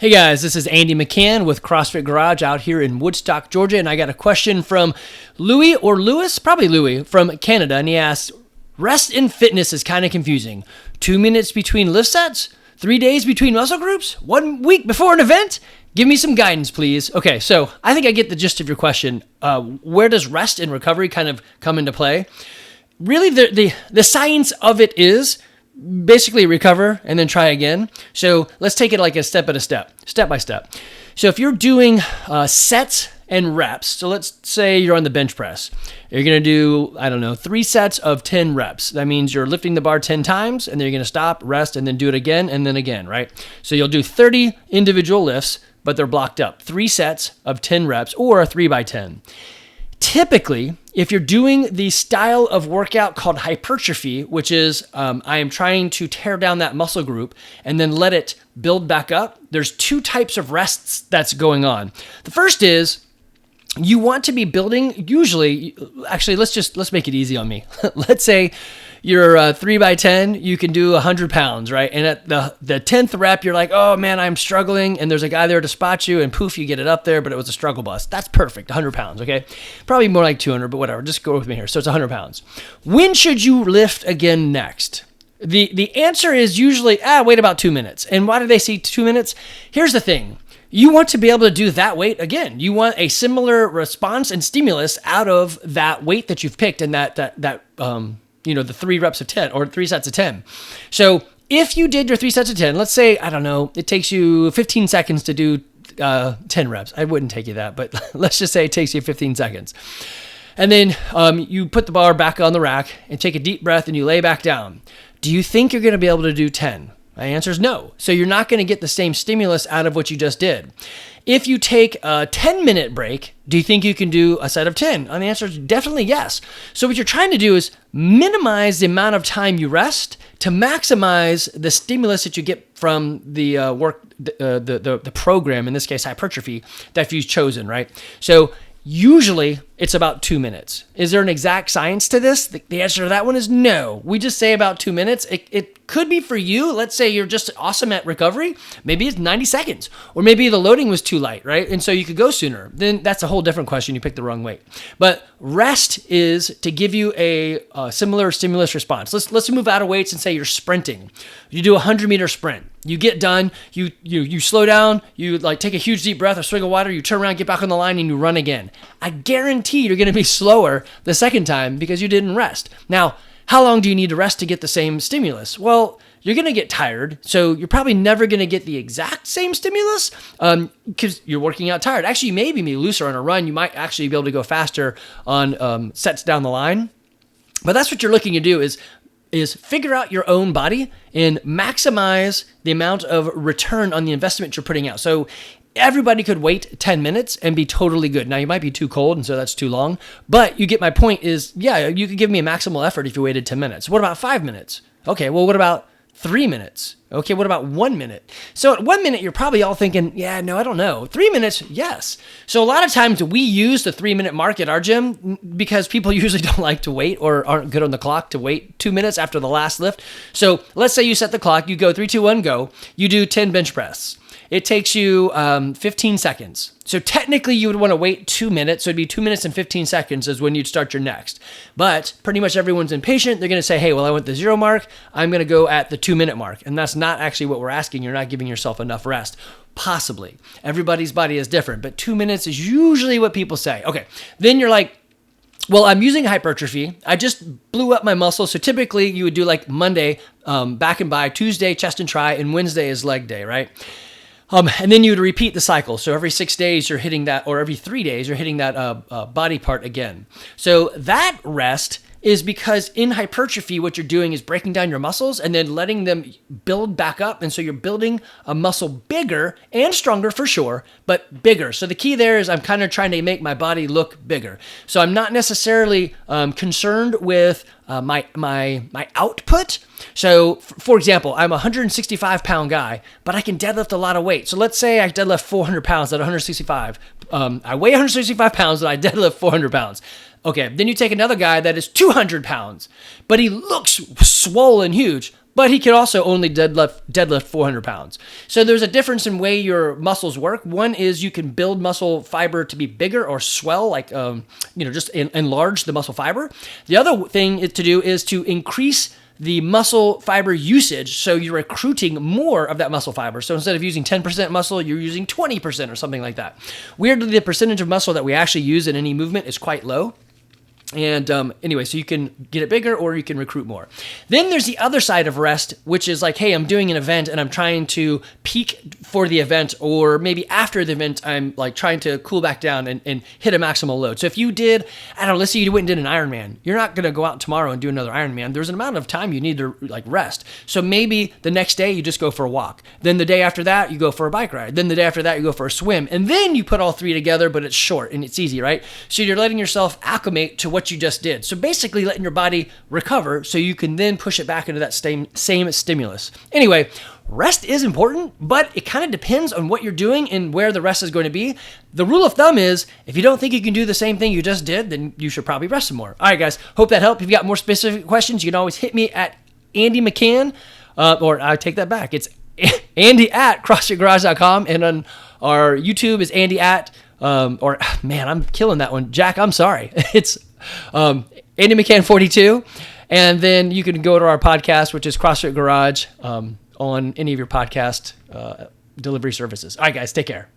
Hey guys, this is Andy McCann with CrossFit Garage out here in Woodstock, Georgia, and I got a question from Louis or Lewis, probably Louis, from Canada, and he asked, rest in fitness is kind of confusing. 2 minutes between lift sets? 3 days between muscle groups? 1 week before an event? Give me some guidance, please. Okay, so I think I get the gist of your question. Where does rest and recovery kind of come into play? Really, the science of it is basically recover and then try again. So let's take it like a step by step. So if you're doing sets and reps, so let's say you're on the bench press. You're going to do, 3 sets of 10 reps. That means you're lifting the bar 10 times, and then you're going to stop, rest, and then do it again, and then again, right? So you'll do 30 individual lifts, but they're blocked up. 3 sets of 10 reps or a 3x10. Typically, if you're doing the style of workout called hypertrophy, which is I am trying to tear down that muscle group and then let it build back up, there's 2 types of rests that's going on. The first is you want to be building, usually, actually, let's make it easy on me. Let's say you're 3x10, you can do 100 pounds, right? And at the 10th rep, you're like, oh man, I'm struggling. And there's a guy there to spot you and poof, you get it up there, but it was a struggle bus. That's perfect, 100 pounds, okay? Probably more like 200, but whatever, just go with me here. So it's 100 pounds. When should you lift again next? The answer is usually, wait about 2 minutes. And why do they say 2 minutes? Here's the thing. You want to be able to do that weight again. You want a similar response and stimulus out of that weight that you've picked and the 3 reps of 10 or 3 sets of 10. So if you did your 3 sets of 10, let's say, it takes you 15 seconds to do 10 reps. I wouldn't take you that, but let's just say it takes you 15 seconds. And then you put the bar back on the rack and take a deep breath and you lay back down. Do you think you're going to be able to do 10? My answer is no. So you're not going to get the same stimulus out of what you just did. If you take a 10-minute break, do you think you can do a set of 10? And the answer is definitely yes. So what you're trying to do is minimize the amount of time you rest to maximize the stimulus that you get from the the program, in this case hypertrophy, that you've chosen, right? So usually it's about 2 minutes. Is there an exact science to this? The answer to that one is no. We just say about 2 minutes. It could be for you. Let's say you're just awesome at recovery. Maybe it's 90 seconds. Or maybe the loading was too light, right? And so you could go sooner. Then that's a whole different question. You picked the wrong weight. But rest is to give you a similar stimulus response. Let's move out of weights and say you're sprinting. You do a 100-meter sprint. You get done, you slow down, you take a huge deep breath, a swig of water, you turn around, get back on the line, and you run again. I guarantee you're going to be slower the second time because you didn't rest. Now, how long do you need to rest to get the same stimulus? Well, you're going to get tired, so you're probably never going to get the exact same stimulus because you're working out tired. Actually, you may be looser on a run. You might actually be able to go faster on sets down the line. But that's what you're looking to do is figure out your own body and maximize the amount of return on the investment you're putting out. So everybody could wait 10 minutes and be totally good. Now, you might be too cold, and so that's too long. But you get my point is, you could give me a maximal effort if you waited 10 minutes. What about 5 minutes? Okay, well, what about 3 minutes? Okay, what about 1 minute? So at 1 minute, you're probably all thinking, I don't know. 3 minutes, yes. So a lot of times we use the 3-minute mark at our gym because people usually don't like to wait or aren't good on the clock to wait 2 minutes after the last lift. So let's say you set the clock, you go 3, 2, 1, go. You do 10 bench press. It takes you 15 seconds. So technically you would want to wait 2 minutes. So it'd be 2 minutes and 15 seconds is when you'd start your next. But pretty much everyone's impatient. They're going to say, hey, well, I went the 0 mark. I'm going to go at the 2-minute mark. And that's not actually what we're asking. You're not giving yourself enough rest. Possibly. Everybody's body is different. But 2 minutes is usually what people say. Okay. Then you're like, well, I'm using hypertrophy. I just blew up my muscles. So typically you would do like Monday, back and by, Tuesday, chest and try, and Wednesday is leg day, right? And then you would repeat the cycle. So every 6 days you're hitting that, or every 3 days you're hitting that body part again. So that rest is because in hypertrophy, what you're doing is breaking down your muscles and then letting them build back up. And so you're building a muscle bigger and stronger for sure, but bigger. So the key there is I'm kind of trying to make my body look bigger. So I'm not necessarily concerned with my output. So for example, I'm a 165 pound guy, but I can deadlift a lot of weight. So let's say I deadlift 400 pounds at 165. I weigh 165 pounds and I deadlift 400 pounds. Okay, then you take another guy that is 200 pounds, but he looks swollen huge, but he can also only deadlift 400 pounds. So there's a difference in way your muscles work. One is you can build muscle fiber to be bigger or swell, like, just enlarge the muscle fiber. The other thing to do is to increase the muscle fiber usage, so you're recruiting more of that muscle fiber. So instead of using 10% muscle, you're using 20% or something like that. Weirdly, the percentage of muscle that we actually use in any movement is quite low. And anyway, so you can get it bigger or you can recruit more. Then there's the other side of rest, which is like, hey, I'm doing an event and I'm trying to peak for the event, or maybe after the event, I'm like trying to cool back down and hit a maximal load. So if you did, I don't know, let's say you went and did an Ironman. You're not going to go out tomorrow and do another Ironman. There's an amount of time you need to like rest. So maybe the next day you just go for a walk. Then the day after that, you go for a bike ride. Then the day after that, you go for a swim. And then you put all three together, but it's short and it's easy, right? So you're letting yourself acclimate to what you just did. So basically letting your body recover so you can then push it back into that same stimulus. Anyway, rest is important, but it kind of depends on what you're doing and where the rest is going to be. The rule of thumb is if you don't think you can do the same thing you just did, then you should probably rest some more. All right, guys, hope that helped. If you got more specific questions, you can always hit me at Andy McCann, or I take that back. It's Andy at CrossFitGarage.com, and on our YouTube is Andy at, man, I'm killing that one. Jack, I'm sorry. It's Andy McCann 42, and then you can go to our podcast, which is CrossFit Garage, on any of your podcast delivery services. All right, guys, take care.